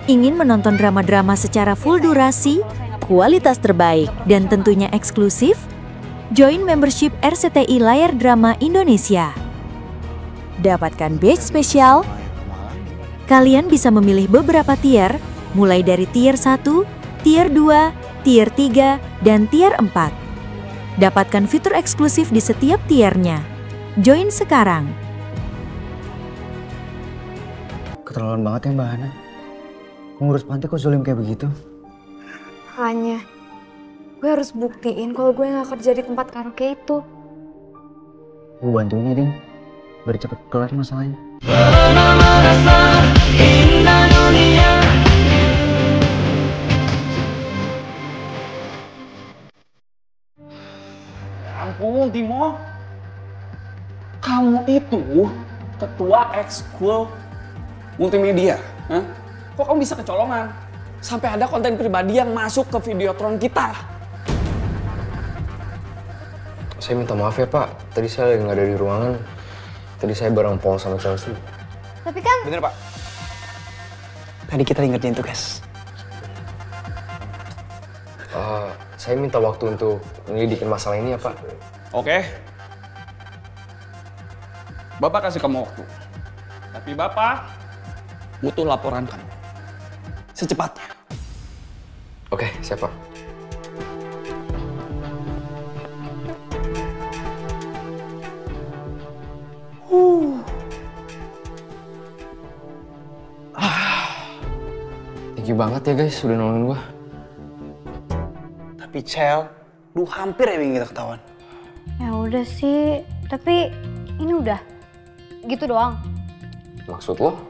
Ingin menonton drama-drama secara full durasi, kualitas terbaik, dan tentunya eksklusif? Join membership RCTI Layar Drama Indonesia. Dapatkan batch spesial. Kalian bisa memilih beberapa tier, mulai dari tier 1, tier 2, tier 3, dan tier 4. Dapatkan fitur eksklusif di setiap tiernya. Join sekarang. Keterlaluan banget ya Mbak Hana. Mengurus panti kok zolim kayak begitu? Hanya, gue harus buktiin kalau gue gak kerja di tempat karaoke itu. Gue bantuin ya, Ding. Biar cepet kelar masalahnya. Ampun, Timo. Kamu itu ketua ekskul multimedia. Hah? Kok kamu bisa kecolongan? Sampai ada konten pribadi yang masuk ke Videotron kita. Saya minta maaf ya Pak, tadi saya nggak ada di ruangan. Tadi saya bareng Paul sama Chelsea. Tapi kan... Bener Pak. Tadi kita lagi ngerjain tugas. Saya minta waktu untuk menyelidikin masalah ini ya Pak. Oke. Bapak kasih kamu waktu. Tapi Bapak butuh laporan kamu. Secepatnya. Oke, siap Pak. Thank you banget ya guys, sudah nolongin gua. Tapi Cel, lu hampir ya bikin kita ketahuan. Ya udah sih, tapi ini udah gitu doang. Maksud lo?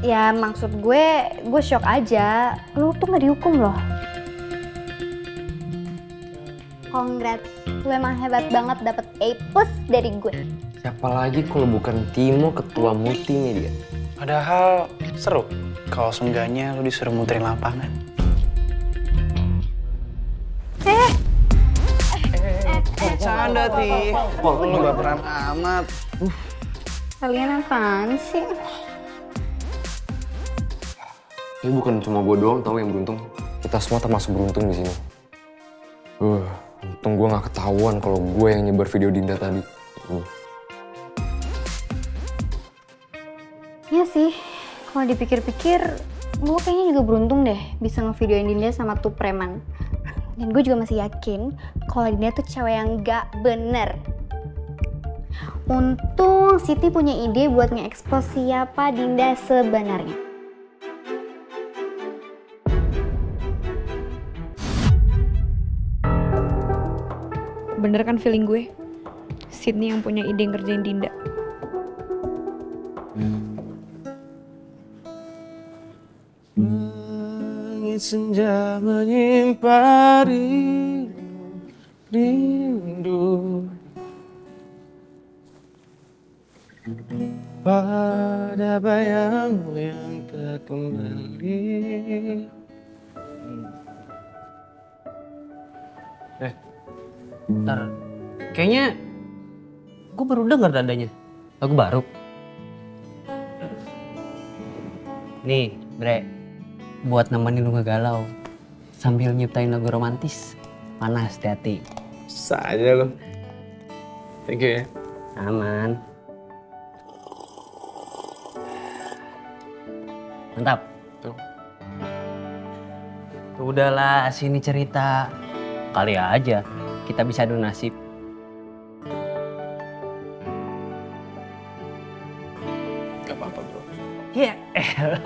Ya maksud gue shock aja. Lu tuh gak dihukum loh. Congrats, lu emang hebat banget dapet A+ dari gue. Siapa lagi kalau bukan Timo, ketua multimedia. Padahal seru kalau seenggaknya lu disuruh muterin lapangan. Canda, Ti. Lu baperan amat. Kalian apaan sih? Ini bukan cuma gue doang tahu yang beruntung. Kita semua termasuk beruntung di sini. Untung gue nggak ketahuan kalau gue yang nyebar video Dinda tadi. Iya sih, kalau dipikir-pikir, gue kayaknya juga beruntung deh bisa ngevideoin Dinda sama tuh preman. Dan gue juga masih yakin kalau Dinda tuh cewek yang gak bener. Untung Siti punya ide buat nge-expose siapa Dinda sebenarnya. Bener kan feeling gue? Sydney yang punya ide ngerjain Dinda. Langit senja menyimpan rindu pada bayangmu yang tak kembali. Ntar, kayaknya gue baru denger nadanya. Lagu baru. Nih, Bre, buat nemenin lu ngegalau sambil nyiptain lagu romantis. Panas, hati-hati. Bisa aja lo. Thank you ya. Aman. Mantap. Tuh. Udahlah, sini cerita. Kali aja kita bisa adu nasib. Gak apa-apa bro. Ya elah.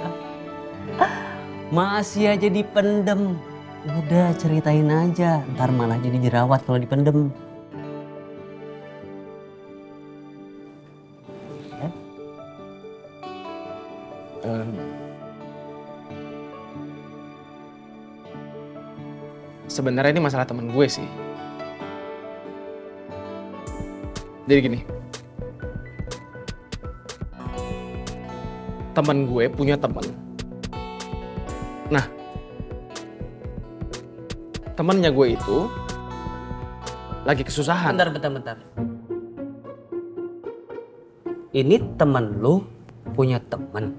Masih aja dipendem. Udah ceritain aja, ntar malah jadi jerawat kalau dipendem. Sebenarnya ini masalah temen gue sih. Jadi gini, temen gue punya temen. Nah, temennya gue itu lagi kesusahan. Bentar. Ini temen lu punya temen.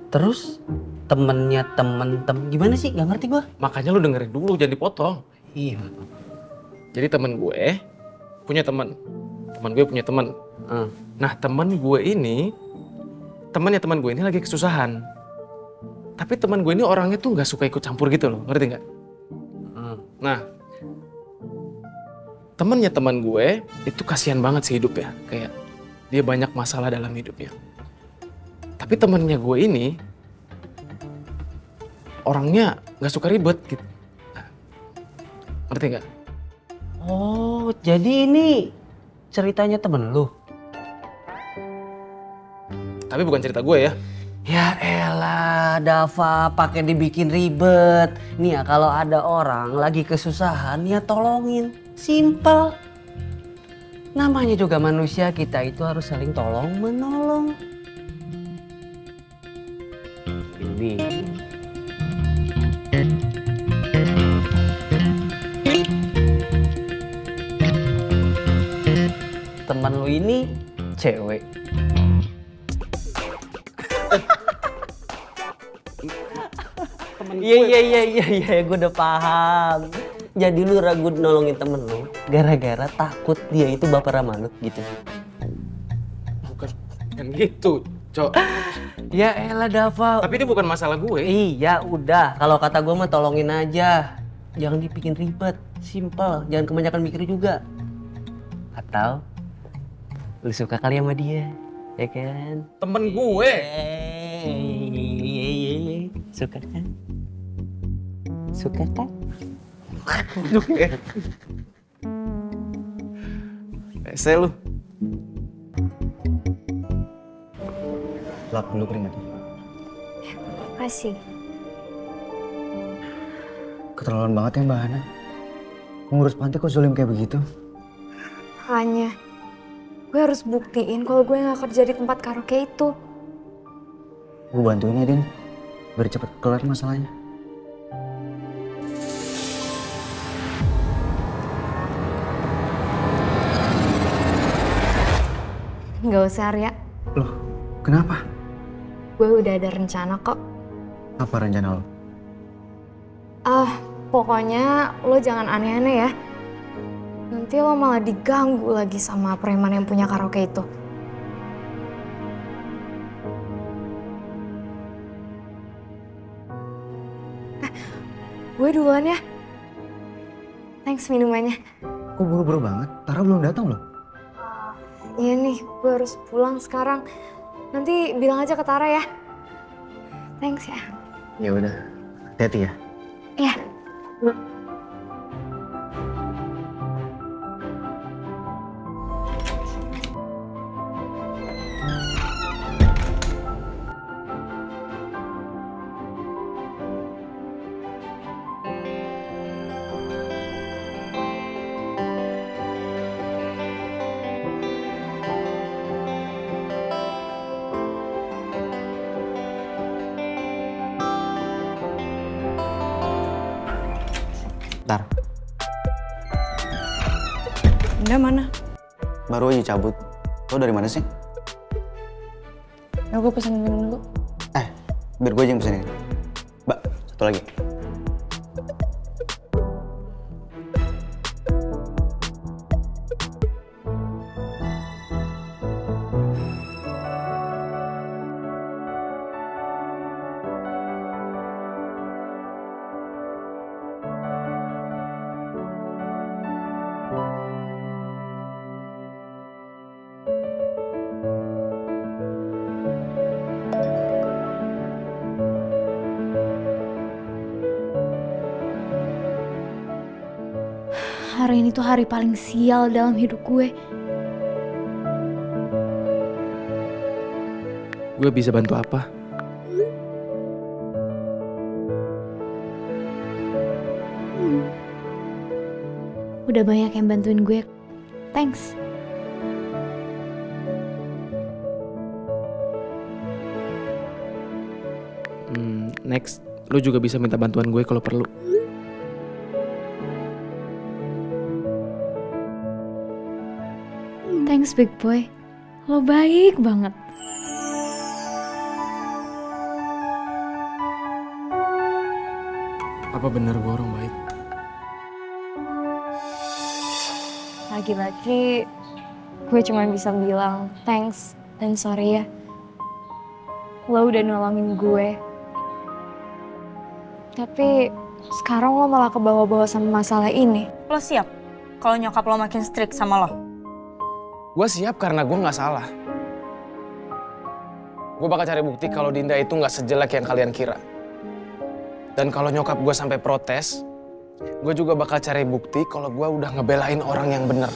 Terus temennya temen gimana sih? Gak ngerti gua. Makanya lu dengerin dulu, jangan dipotong. Iya. Jadi temen gue punya temen gue punya temen. Nah temennya temen gue ini lagi kesusahan. Tapi temen gue ini orangnya tuh nggak suka ikut campur gitu loh, ngerti nggak? Nah temennya temen gue itu kasihan banget sih hidupnya, kayak dia banyak masalah dalam hidupnya. Tapi temennya gue ini orangnya nggak suka ribet gitu. Ngerti nggak? Oh, jadi ini ceritanya temen lu? Tapi bukan cerita gue ya. Ya elah, Dava pakai dibikin ribet. Nih ya kalau ada orang lagi kesusahan ya tolongin. Simple. Namanya juga manusia, kita itu harus saling tolong menolong. Ini. Teman lu ini cewek. Iya, gue udah paham. Jadi lu ragu nolongin temen lu gara-gara takut dia itu baper sama lu gitu. Bukan gitu, Cok. Ya elah Dava. Tapi ini bukan masalah gue. Iya udah, kalau kata gue mah tolongin aja. Jangan dibikin ribet, simple. Jangan kebanyakan mikir juga. Atau lu suka kali sama dia, ya kan? Temen gue. Suka kan? Suka kan? Rese lu. Lap dulu keringatnya. Makasih. Keterlaluan banget ya Mbak Hana. Mengurus panti kok zolim kayak begitu? Hanya gue harus buktiin kalau gue nggak kerja di tempat karaoke itu. Gue bantuin ya Din, biar cepet kelar masalahnya. Nggak usah Arya, Loh, kenapa? gue udah ada rencana kok. Apa rencana lo? Pokoknya lo jangan aneh-aneh ya. Nanti lo malah diganggu lagi sama preman yang punya karaoke itu. Gue duluan ya. Thanks minumannya. Kok buru-buru banget? Tara belum datang loh. Iya nih, gue harus pulang sekarang. Nanti bilang aja ke Tara ya. Thanks ya. Ya udah, hati-hati ya. Iya. Ntar, Anda mana? baru aja cabut. Lo dari mana sih? Ya gue pesen minum dulu. Biar gue aja yang pesenin. Mbak, satu lagi. Hari ini tuh hari paling sial dalam hidup gue. Gue bisa bantu apa? Udah banyak yang bantuin gue. Thanks. Next, lu juga bisa minta bantuan gue kalau perlu. Thanks big boy. Lo baik banget. Apa benar gue orang baik? Lagi-lagi gue cuma bisa bilang thanks dan sorry ya. Lo udah nolongin gue. Tapi sekarang lo malah kebawa-bawa sama masalah ini. Lo siap kalau nyokap lo makin strict sama lo? Gue siap karena gue nggak salah. Gue bakal cari bukti kalau Dinda itu nggak sejelek yang kalian kira. Dan kalau nyokap gue sampai protes, gue juga bakal cari bukti kalau gue udah ngebelain orang yang bener.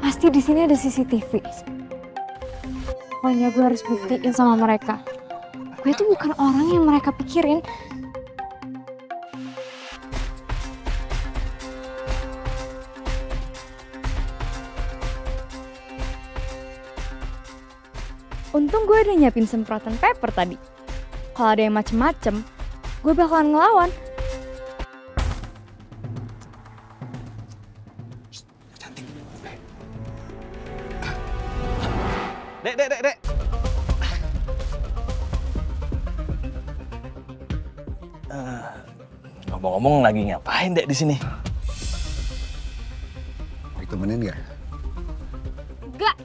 Pasti di sini ada CCTV. Pokoknya gue harus buktiin sama mereka. Gue tuh bukan orang yang mereka pikirin. Untung gue udah nyiapin semprotan pepper tadi. Kalau ada yang macem-macem, gue bakalan ngelawan. Dek. Ngomong-ngomong lagi ngapain Dek di sini? Ditemenin nggak? Enggak.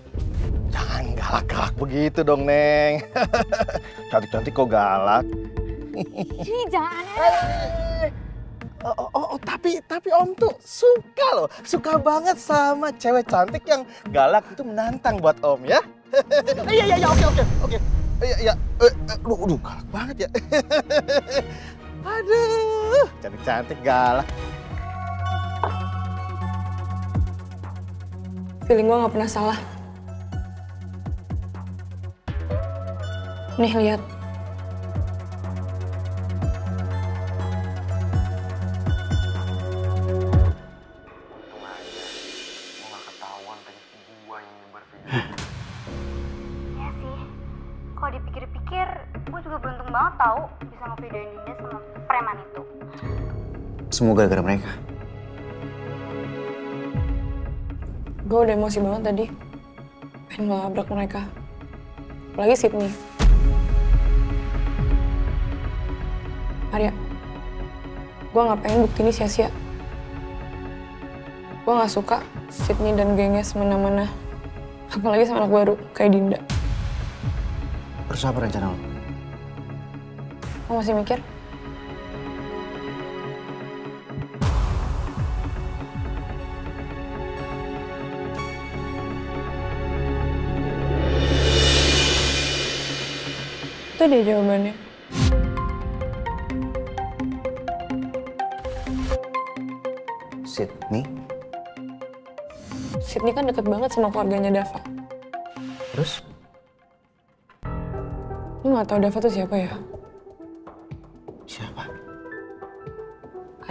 Jangan galak-galak begitu dong, Neng. Cantik-cantik kok galak. Ih, jangan aneh. Tapi Om tuh suka loh. Suka banget sama cewek cantik yang galak itu menantang buat Om ya. Iya, oke. Iya. Aduh, galak banget ya. Aduh, cantik-cantik galak. Feeling gue gak pernah salah. Nih, lihat. Iya sih, kalau dipikir-pikir, gue juga beruntung banget tahu bisa ngevideoin Dinda sama preman itu. Semua gara-gara mereka. Gue udah emosi banget tadi. Pengen ngelabrak mereka. Apalagi Sydney. Arya, gue gak pengen bukti ini sia-sia. Gue gak suka Sydney dan gengnya semena-mena. Apalagi sama anak baru, kayak Dinda. Terus apa rencana lo? Lo masih mikir? Itu dia jawabannya. Sydney? Sydney kan deket banget sama keluarganya Dava. Terus? Lu gak tau Dava tuh siapa ya? Siapa?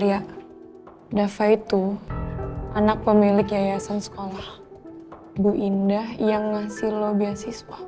Arya, Dava itu anak pemilik yayasan sekolah. Bu Indah yang ngasih lo beasiswa.